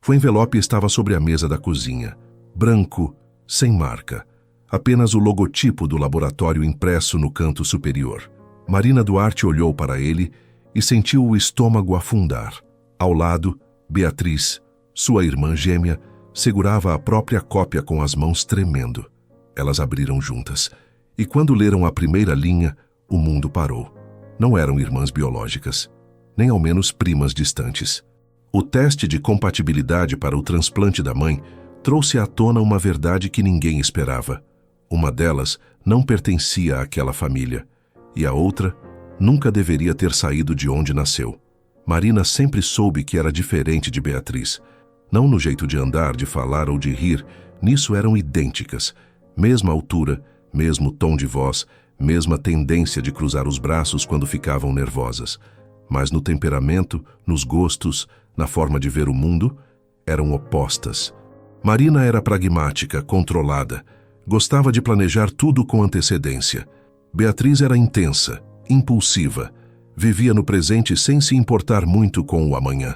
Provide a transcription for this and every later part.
O envelope estava sobre a mesa da cozinha, branco, sem marca. Apenas o logotipo do laboratório impresso no canto superior. Marina Duarte olhou para ele e sentiu o estômago afundar. Ao lado, Beatriz, sua irmã gêmea, segurava a própria cópia com as mãos tremendo. Elas abriram juntas, e quando leram a primeira linha, o mundo parou. Não eram irmãs biológicas, nem ao menos primas distantes. O teste de compatibilidade para o transplante da mãe trouxe à tona uma verdade que ninguém esperava. Uma delas não pertencia àquela família, e a outra nunca deveria ter saído de onde nasceu. Marina sempre soube que era diferente de Beatriz. Não no jeito de andar, de falar ou de rir, nisso eram idênticas. Mesma altura, mesmo tom de voz, mesma tendência de cruzar os braços quando ficavam nervosas. Mas no temperamento, nos gostos, na forma de ver o mundo, eram opostas. Marina era pragmática, controlada. Gostava de planejar tudo com antecedência. Beatriz era intensa, impulsiva. Vivia no presente sem se importar muito com o amanhã.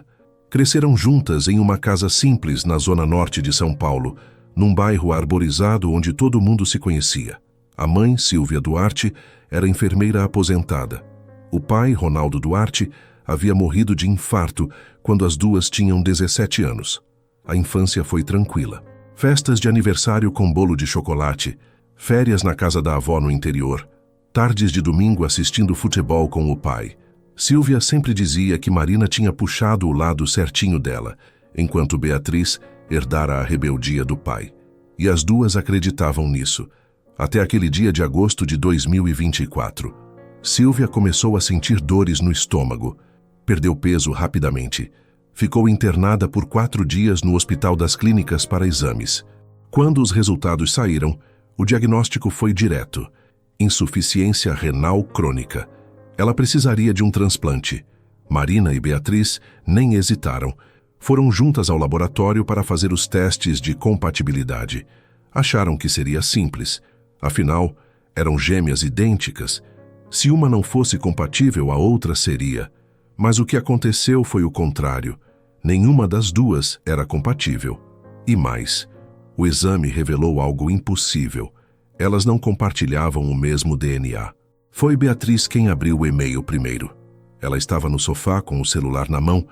Cresceram juntas em uma casa simples na zona norte de São Paulo, num bairro arborizado onde todo mundo se conhecia. A mãe, Silvia Duarte, era enfermeira aposentada. O pai, Ronaldo Duarte, havia morrido de infarto quando as duas tinham 17 anos. A infância foi tranquila. Festas de aniversário com bolo de chocolate, férias na casa da avó no interior, tardes de domingo assistindo futebol com o pai. Silvia sempre dizia que Marina tinha puxado o lado certinho dela, enquanto Beatriz herdara a rebeldia do pai. E as duas acreditavam nisso. Até aquele dia de agosto de 2024. Silvia começou a sentir dores no estômago. Perdeu peso rapidamente. Ficou internada por 4 dias no Hospital das Clínicas para exames. Quando os resultados saíram, o diagnóstico foi direto: insuficiência renal crônica. Ela precisaria de um transplante. Marina e Beatriz nem hesitaram. Foram juntas ao laboratório para fazer os testes de compatibilidade. Acharam que seria simples. Afinal, eram gêmeas idênticas. Se uma não fosse compatível, a outra seria. Mas o que aconteceu foi o contrário. Nenhuma das duas era compatível. E mais, o exame revelou algo impossível. Elas não compartilhavam o mesmo DNA. Foi Beatriz quem abriu o e-mail primeiro. Ela estava no sofá com o celular na mão,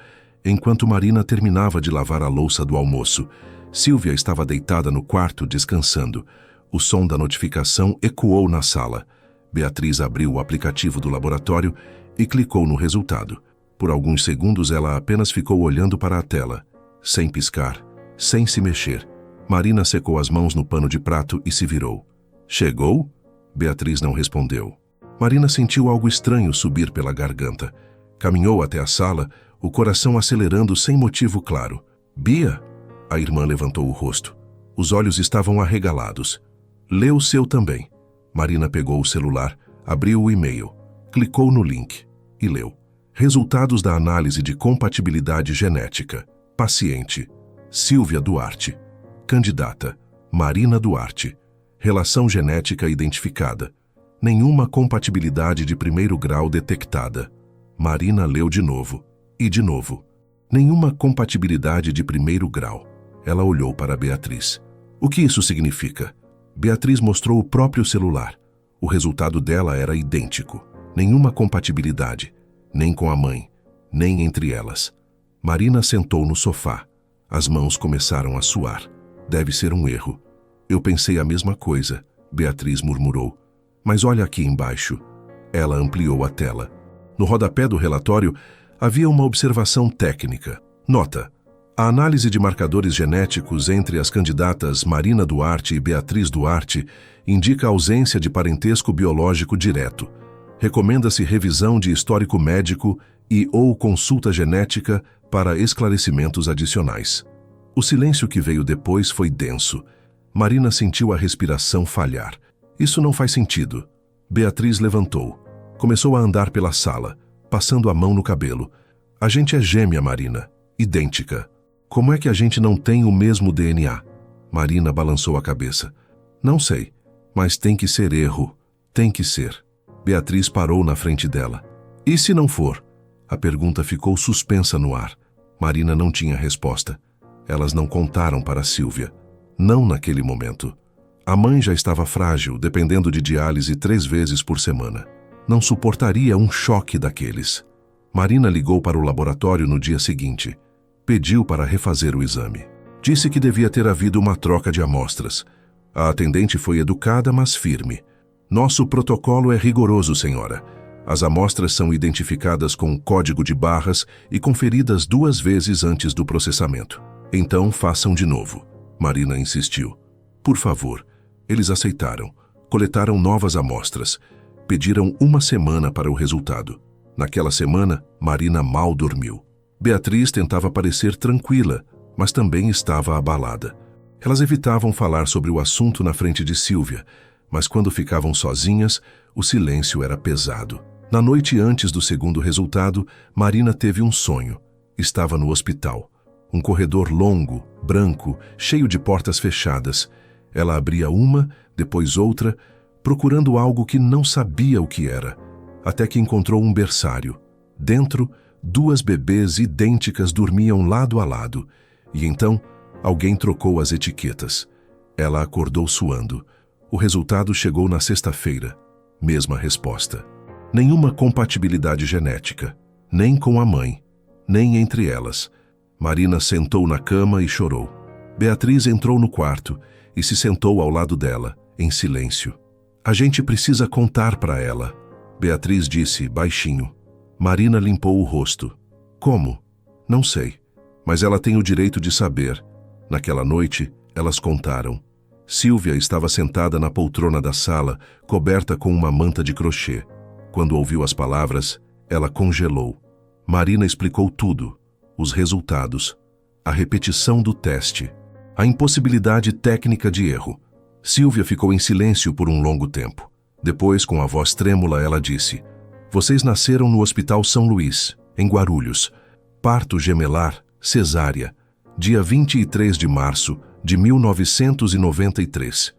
enquanto Marina terminava de lavar a louça do almoço. Silvia estava deitada no quarto, descansando. O som da notificação ecoou na sala. Beatriz abriu o aplicativo do laboratório e clicou no resultado. Por alguns segundos ela apenas ficou olhando para a tela, sem piscar, sem se mexer. Marina secou as mãos no pano de prato e se virou. Chegou? Beatriz não respondeu. Marina sentiu algo estranho subir pela garganta. Caminhou até a sala, o coração acelerando sem motivo claro. Bia? A irmã levantou o rosto. Os olhos estavam arregalados. Lê o seu também. Marina pegou o celular, abriu o e-mail, clicou no link e leu. Resultados da análise de compatibilidade genética. Paciente: Silvia Duarte. Candidata: Marina Duarte. Relação genética identificada. Nenhuma compatibilidade de primeiro grau detectada. Marina leu de novo. E de novo. Nenhuma compatibilidade de primeiro grau. Ela olhou para Beatriz. O que isso significa? Beatriz mostrou o próprio celular. O resultado dela era idêntico. Nenhuma compatibilidade. Nem com a mãe, nem entre elas. Marina sentou no sofá. As mãos começaram a suar. Deve ser um erro. Eu pensei a mesma coisa, Beatriz murmurou. Mas olha aqui embaixo. Ela ampliou a tela. No rodapé do relatório havia uma observação técnica. Nota: a análise de marcadores genéticos entre as candidatas Marina Duarte e Beatriz Duarte indica ausência de parentesco biológico direto. Recomenda-se revisão de histórico médico e/ou consulta genética para esclarecimentos adicionais. O silêncio que veio depois foi denso. Marina sentiu a respiração falhar. Isso não faz sentido. Beatriz levantou. Começou a andar pela sala, passando a mão no cabelo. A gente é gêmea, Marina. Idêntica. Como é que a gente não tem o mesmo DNA? Marina balançou a cabeça. Não sei, mas tem que ser erro. Tem que ser. Beatriz parou na frente dela. E se não for? A pergunta ficou suspensa no ar. Marina não tinha resposta. Elas não contaram para Sílvia. Não naquele momento. A mãe já estava frágil, dependendo de diálise 3 vezes por semana. Não suportaria um choque daqueles. Marina ligou para o laboratório no dia seguinte. Pediu para refazer o exame. Disse que devia ter havido uma troca de amostras. A atendente foi educada, mas firme. Nosso protocolo é rigoroso, senhora. As amostras são identificadas com código de barras e conferidas 2 vezes antes do processamento. Então, façam de novo. Marina insistiu. Por favor. Eles aceitaram. Coletaram novas amostras. Pediram 1 semana para o resultado. Naquela semana, Marina mal dormiu. Beatriz tentava parecer tranquila, mas também estava abalada. Elas evitavam falar sobre o assunto na frente de Sílvia, mas quando ficavam sozinhas, o silêncio era pesado. Na noite antes do segundo resultado, Marina teve um sonho. Estava no hospital. Um corredor longo, branco, cheio de portas fechadas. Ela abria uma, depois outra, procurando algo que não sabia o que era, até que encontrou um berçário. Dentro, 2 bebês idênticas dormiam lado a lado, e então alguém trocou as etiquetas. Ela acordou suando. O resultado chegou na sexta-feira. Mesma resposta. Nenhuma compatibilidade genética, nem com a mãe, nem entre elas. Marina sentou na cama e chorou. Beatriz entrou no quarto e se sentou ao lado dela, em silêncio. A gente precisa contar para ela, Beatriz disse, baixinho. Marina limpou o rosto. Como? Não sei, mas ela tem o direito de saber. Naquela noite, elas contaram. Sílvia estava sentada na poltrona da sala, coberta com uma manta de crochê. Quando ouviu as palavras, ela congelou. Marina explicou tudo. Os resultados. A repetição do teste. A impossibilidade técnica de erro. Sílvia ficou em silêncio por um longo tempo. Depois, com a voz trêmula, ela disse: Vocês nasceram no Hospital São Luís, em Guarulhos. Parto gemelar, cesárea. Dia 23 de março de 1993.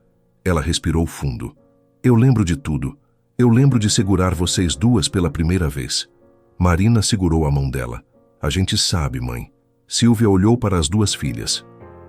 Ela respirou fundo. Eu lembro de tudo. Eu lembro de segurar vocês 2 pela primeira vez. Marina segurou a mão dela. A gente sabe, mãe. Sílvia olhou para as 2 filhas.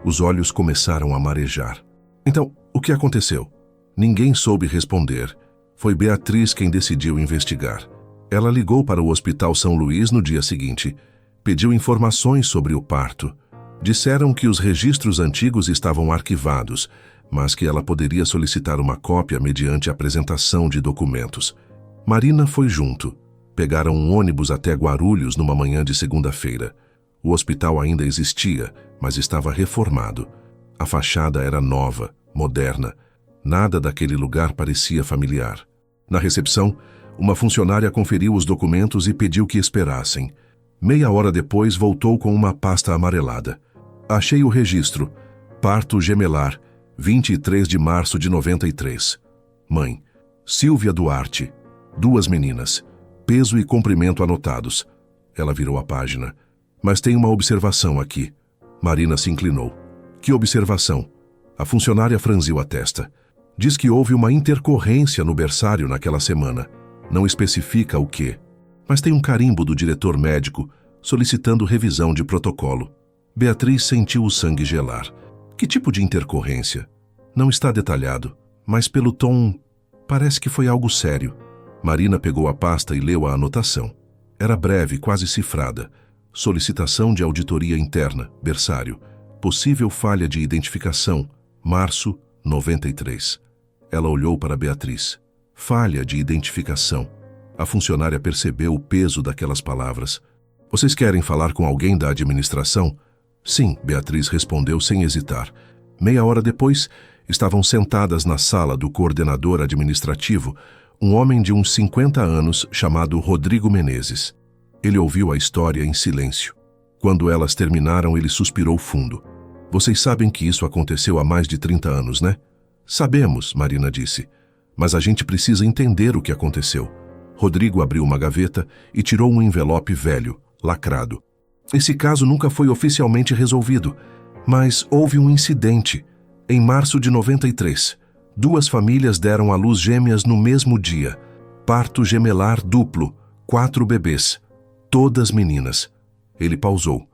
Os olhos começaram a marejar. Então, o que aconteceu? Ninguém soube responder. Foi Beatriz quem decidiu investigar. Ela ligou para o Hospital São Luís no dia seguinte. Pediu informações sobre o parto. Disseram que os registros antigos estavam arquivados, mas que ela poderia solicitar uma cópia mediante apresentação de documentos. Marina foi junto. Pegaram um ônibus até Guarulhos numa manhã de segunda-feira. O hospital ainda existia, mas estava reformado. A fachada era nova, moderna. Nada daquele lugar parecia familiar. Na recepção, uma funcionária conferiu os documentos e pediu que esperassem. Meia hora depois, voltou com uma pasta amarelada. Achei o registro. Parto gemelar, 23 de março de 93. Mãe, Sílvia Duarte. 2 meninas. Peso e comprimento anotados. Ela virou a página. Mas tem uma observação aqui. Marina se inclinou. Que observação? A funcionária franziu a testa. Diz que houve uma intercorrência no berçário naquela semana. Não especifica o quê. Mas tem um carimbo do diretor médico solicitando revisão de protocolo. Beatriz sentiu o sangue gelar. Que tipo de intercorrência? Não está detalhado, mas pelo tom, parece que foi algo sério. Marina pegou a pasta e leu a anotação. Era breve, quase cifrada. Solicitação de auditoria interna, berçário. Possível falha de identificação, março 93. Ela olhou para Beatriz. Falha de identificação. A funcionária percebeu o peso daquelas palavras. Vocês querem falar com alguém da administração? Sim, Beatriz respondeu sem hesitar. Meia hora depois, estavam sentadas na sala do coordenador administrativo, um homem de uns 50 anos chamado Rodrigo Menezes. Ele ouviu a história em silêncio. Quando elas terminaram, ele suspirou fundo. Vocês sabem que isso aconteceu há mais de 30 anos, né? Sabemos, Marina disse. Mas a gente precisa entender o que aconteceu. Rodrigo abriu uma gaveta e tirou um envelope velho, lacrado. Esse caso nunca foi oficialmente resolvido, mas houve um incidente. Em março de 93, 2 famílias deram à luz gêmeas no mesmo dia. Parto gemelar duplo, 4 bebês, todas meninas. Ele pausou.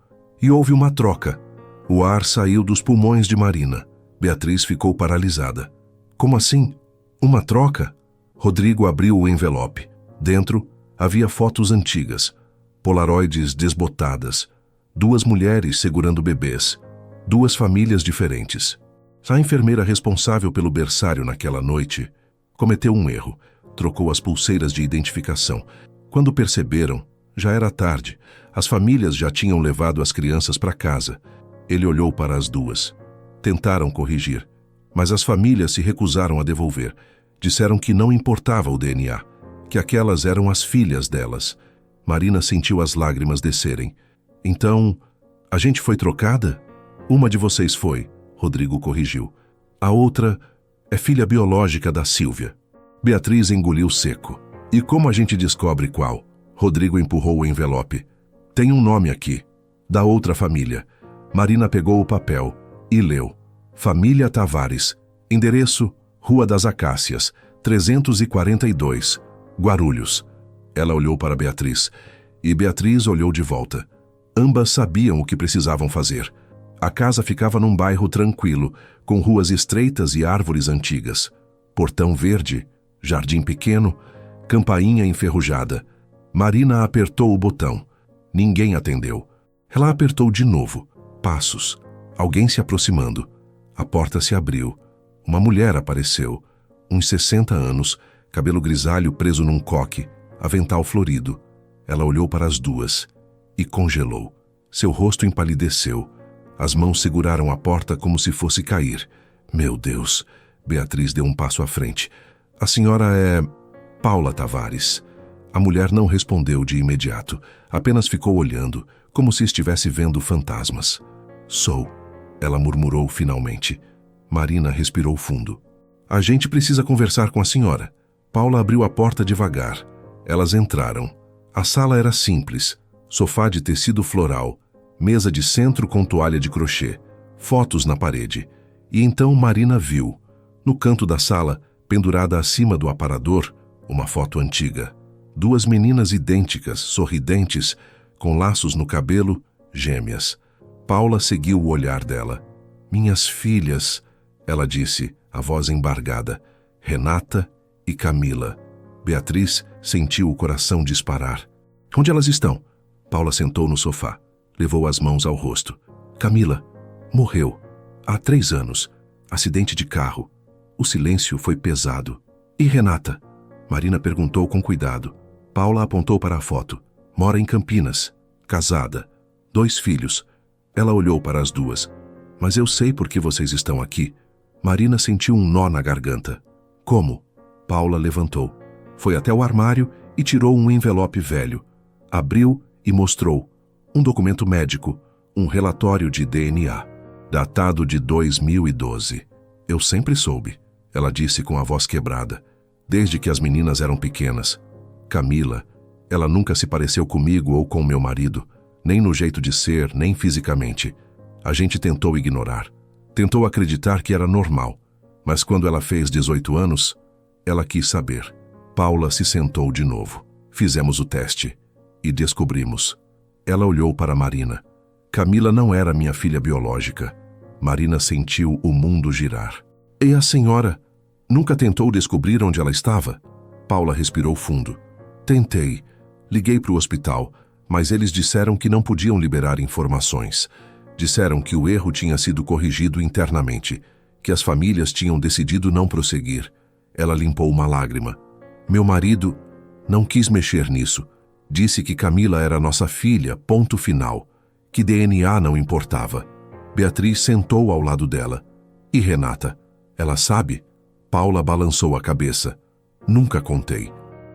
E houve uma troca. O ar saiu dos pulmões de Marina. Beatriz ficou paralisada. Como assim? Uma troca? Rodrigo abriu o envelope. Dentro havia fotos antigas, polaroides desbotadas, 2 mulheres segurando bebês, 2 famílias diferentes. A enfermeira responsável pelo berçário naquela noite cometeu um erro. Trocou as pulseiras de identificação. Quando perceberam, já era tarde. As famílias já tinham levado as crianças para casa. Ele olhou para as 2. Tentaram corrigir, mas as famílias se recusaram a devolver. Disseram que não importava o DNA, que aquelas eram as filhas delas. Marina sentiu as lágrimas descerem. Então, a gente foi trocada? Uma de vocês foi, Rodrigo corrigiu. A outra é filha biológica da Sílvia. Beatriz engoliu seco. E como a gente descobre qual? Rodrigo empurrou o envelope. Tem um nome aqui, da outra família. Marina pegou o papel e leu. Família Tavares. Endereço, Rua das Acácias, 342, Guarulhos. Ela olhou para Beatriz, e Beatriz olhou de volta. Ambas sabiam o que precisavam fazer. A casa ficava num bairro tranquilo, com ruas estreitas e árvores antigas. Portão verde, jardim pequeno, campainha enferrujada. Marina apertou o botão. Ninguém atendeu. Ela apertou de novo. Passos. Alguém se aproximando. A porta se abriu. Uma mulher apareceu. Uns 60 anos, cabelo grisalho preso num coque, avental florido. Ela olhou para as 2 e congelou. Seu rosto empalideceu. As mãos seguraram a porta como se fosse cair. Meu Deus! Beatriz deu um passo à frente. A senhora é Paula Tavares. A mulher não respondeu de imediato, apenas ficou olhando, como se estivesse vendo fantasmas. Sou, ela murmurou finalmente. Marina respirou fundo. A gente precisa conversar com a senhora. Paula abriu a porta devagar. Elas entraram. A sala era simples. Sofá de tecido floral, mesa de centro com toalha de crochê, fotos na parede. E então Marina viu, no canto da sala, pendurada acima do aparador, uma foto antiga. 2 meninas idênticas, sorridentes, com laços no cabelo, gêmeas. Paula seguiu o olhar dela. Minhas filhas, ela disse, a voz embargada. Renata e Camila. Beatriz sentiu o coração disparar. Onde elas estão? Paula sentou no sofá. Levou as mãos ao rosto. Camila morreu. Há 3 anos. Acidente de carro. O silêncio foi pesado. E Renata? Marina perguntou com cuidado. Paula apontou para a foto. Mora em Campinas. Casada. 2 filhos. Ela olhou para as 2. Mas eu sei por que vocês estão aqui. Marina sentiu um nó na garganta. Como? Paula levantou. Foi até o armário e tirou um envelope velho. Abriu e mostrou. Um documento médico. Um relatório de DNA. Datado de 2012. Eu sempre soube, ela disse com a voz quebrada. Desde que as meninas eram pequenas. Camila, ela nunca se pareceu comigo ou com meu marido. Nem no jeito de ser, nem fisicamente. A gente tentou ignorar. Tentou acreditar que era normal. Mas quando ela fez 18 anos, ela quis saber. Paula se sentou de novo. Fizemos o teste. E descobrimos. Ela olhou para Marina. Camila não era minha filha biológica. Marina sentiu o mundo girar. E a senhora nunca tentou descobrir onde ela estava? Paula respirou fundo. Tentei. Liguei para o hospital, mas eles disseram que não podiam liberar informações. Disseram que o erro tinha sido corrigido internamente, que as famílias tinham decidido não prosseguir. Ela limpou uma lágrima. Meu marido não quis mexer nisso. Disse que Camila era nossa filha, ponto final. Que DNA não importava. Beatriz sentou ao lado dela. E Renata? Ela sabe? Paula balançou a cabeça. Nunca contei.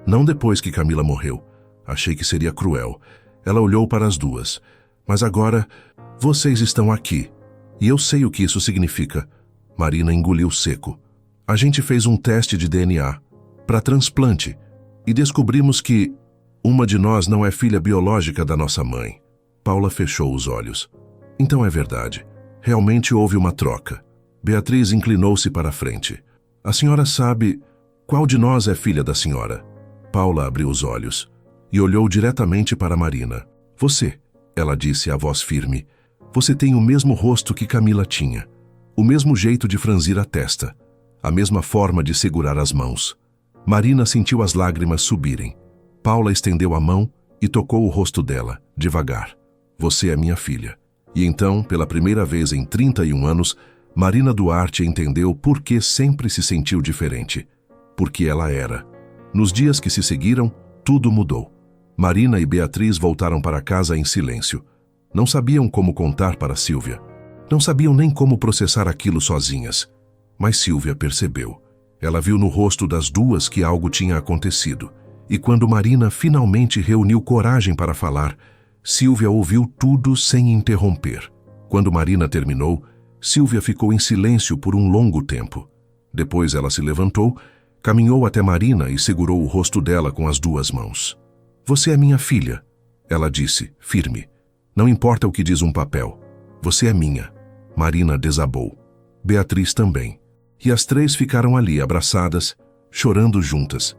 Não depois que Camila morreu. Achei que seria cruel. Ela olhou para as 2. Mas agora, vocês estão aqui. E eu sei o que isso significa. Marina engoliu seco. A gente fez um teste de DNA para transplante e descobrimos que uma de nós não é filha biológica da nossa mãe. Paula fechou os olhos. Então é verdade. Realmente houve uma troca. Beatriz inclinou-se para a frente. A senhora sabe qual de nós é filha da senhora? Paula abriu os olhos e olhou diretamente para Marina. Você, ela disse a voz firme. Você tem o mesmo rosto que Camila tinha, o mesmo jeito de franzir a testa, a mesma forma de segurar as mãos. Marina sentiu as lágrimas subirem. Paula estendeu a mão e tocou o rosto dela, devagar. Você é minha filha. E então, pela primeira vez em 31 anos, Marina Duarte entendeu por que sempre se sentiu diferente. Porque ela era. Nos dias que se seguiram, tudo mudou. Marina e Beatriz voltaram para casa em silêncio. Não sabiam como contar para Sílvia. Não sabiam nem como processar aquilo sozinhas. Mas Sílvia percebeu. Ela viu no rosto das duas que algo tinha acontecido. E quando Marina finalmente reuniu coragem para falar, Sílvia ouviu tudo sem interromper. Quando Marina terminou, Sílvia ficou em silêncio por um longo tempo. Depois ela se levantou, caminhou até Marina e segurou o rosto dela com as duas mãos. Você é minha filha, ela disse, firme. Não importa o que diz um papel. Você é minha. Marina desabou. Beatriz também. E as três ficaram ali, abraçadas, chorando juntas.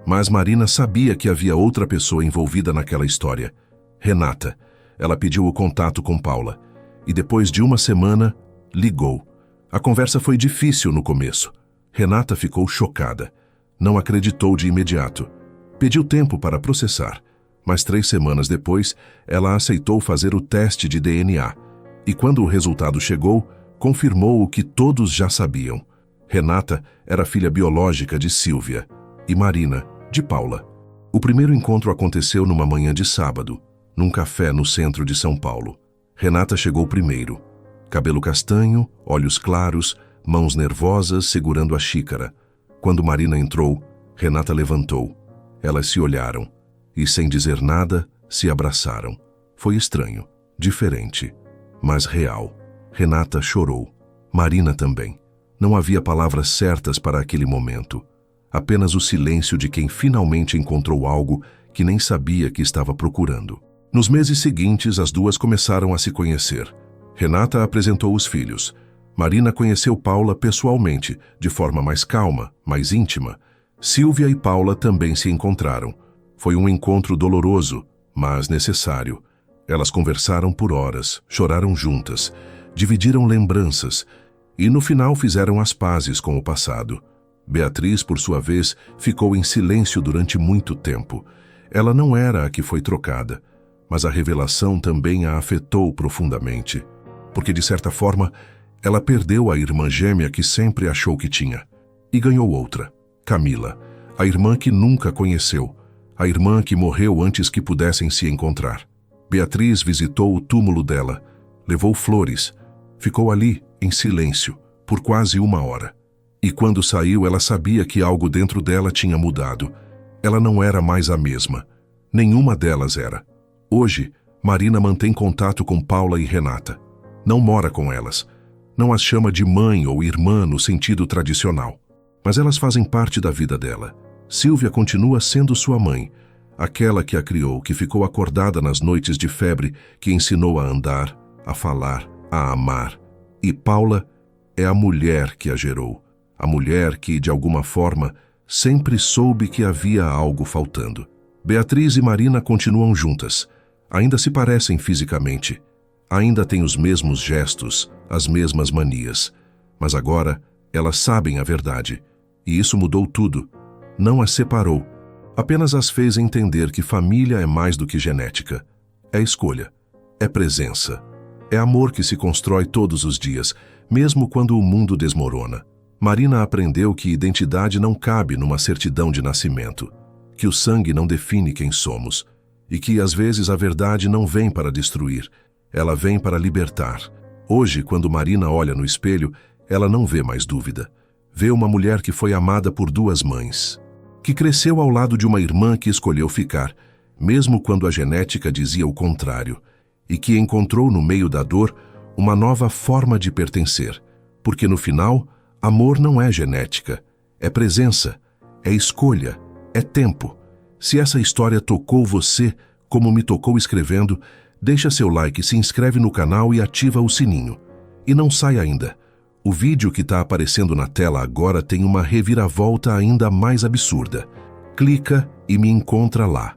Mas Marina sabia que havia outra pessoa envolvida naquela história. Renata. Ela pediu o contato com Paula. E depois de uma semana, ligou. A conversa foi difícil no começo. Renata ficou chocada. Não acreditou de imediato. Pediu tempo para processar. Mas 3 semanas depois, ela aceitou fazer o teste de DNA. E quando o resultado chegou, confirmou o que todos já sabiam. Renata era filha biológica de Sílvia. E Marina, de Paula. O primeiro encontro aconteceu numa manhã de sábado, num café no centro de São Paulo. Renata chegou primeiro. Cabelo castanho, olhos claros, mãos nervosas segurando a xícara. Quando Marina entrou, Renata levantou. Elas se olharam e, sem dizer nada, se abraçaram. Foi estranho, diferente, mas real. Renata chorou. Marina também. Não havia palavras certas para aquele momento. Apenas o silêncio de quem finalmente encontrou algo que nem sabia que estava procurando. Nos meses seguintes, as duas começaram a se conhecer. Renata apresentou os filhos. Marina conheceu Paula pessoalmente, de forma mais calma, mais íntima. Sílvia e Paula também se encontraram. Foi um encontro doloroso, mas necessário. Elas conversaram por horas, choraram juntas, dividiram lembranças e no final fizeram as pazes com o passado. Beatriz, por sua vez, ficou em silêncio durante muito tempo. Ela não era a que foi trocada, mas a revelação também a afetou profundamente. Porque, de certa forma, ela perdeu a irmã gêmea que sempre achou que tinha. E ganhou outra, Camila, a irmã que nunca conheceu, a irmã que morreu antes que pudessem se encontrar. Beatriz visitou o túmulo dela, levou flores, ficou ali, em silêncio, por quase 1 hora. E quando saiu, ela sabia que algo dentro dela tinha mudado. Ela não era mais a mesma. Nenhuma delas era. Hoje, Marina mantém contato com Paula e Renata. Não mora com elas. Não as chama de mãe ou irmã no sentido tradicional. Mas elas fazem parte da vida dela. Sílvia continua sendo sua mãe, aquela que a criou, que ficou acordada nas noites de febre, que ensinou a andar, a falar, a amar. E Paula é a mulher que a gerou. A mulher que, de alguma forma, sempre soube que havia algo faltando. Beatriz e Marina continuam juntas. Ainda se parecem fisicamente. Ainda têm os mesmos gestos, as mesmas manias. Mas agora, elas sabem a verdade. E isso mudou tudo. Não as separou. Apenas as fez entender que família é mais do que genética. É escolha. É presença. É amor que se constrói todos os dias, mesmo quando o mundo desmorona. Marina aprendeu que identidade não cabe numa certidão de nascimento, que o sangue não define quem somos, e que, às vezes, a verdade não vem para destruir, ela vem para libertar. Hoje, quando Marina olha no espelho, ela não vê mais dúvida. Vê uma mulher que foi amada por 2 mães, que cresceu ao lado de uma irmã que escolheu ficar, mesmo quando a genética dizia o contrário, e que encontrou no meio da dor uma nova forma de pertencer, porque no final, amor não é genética, é presença, é escolha, é tempo. Se essa história tocou você, como me tocou escrevendo, deixa seu like, se inscreve no canal e ativa o sininho. E não sai ainda. O vídeo que está aparecendo na tela agora tem uma reviravolta ainda mais absurda. Clica e me encontra lá.